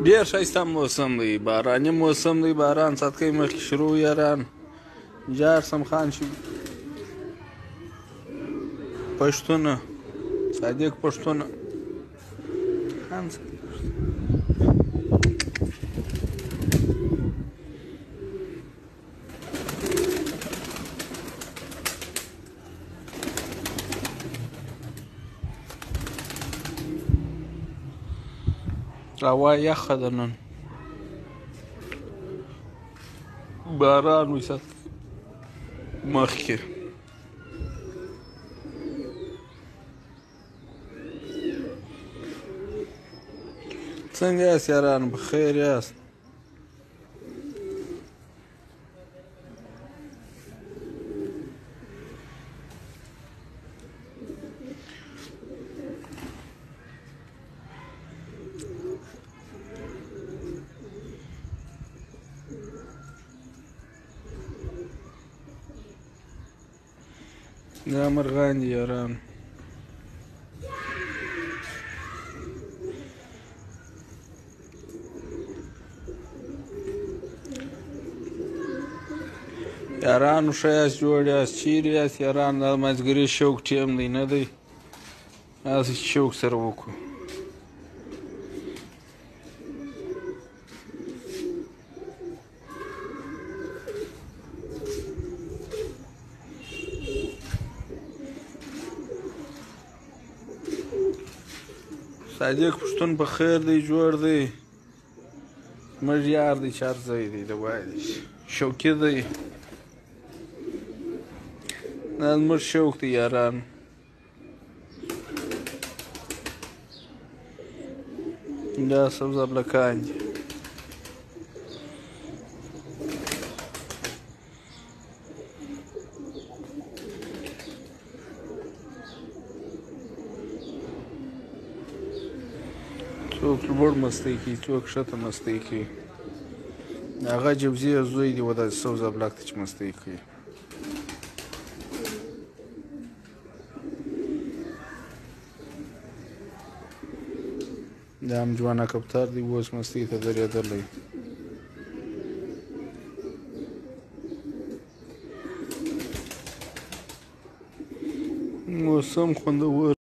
ډېر ښایسته موسم دی، باراني موسم دی. باران څاڅکۍ مخکې شروع یاران جار سم خان شي پښتونه صادق پښتونه هوا یخه ده نن باران وي مخکې څنګه یاست یاران بخیر یاست دا مرغان دي یاران یارانو ښه یاست جوړ یاست چیرې یاست یاران دا مازدیګري شوق ټیم دی نه دی هسې چې شوق سره وکړو صادق پښتون په خیر دی جوړ دی زموږ یار دی چې هر ځای دی د وایي شوقي دی دا زموږ شوق دی یاران دا سبز ابلکان دي څوک لوړ مستۍ کوي څوک ښکته مستۍ کوي هغه جوزي زوی دی و داسې سبز ابلک ته چې مستۍ کوي دا هم جوانه کبتر دی اوس مستۍ ته درېدلی موسم خوندور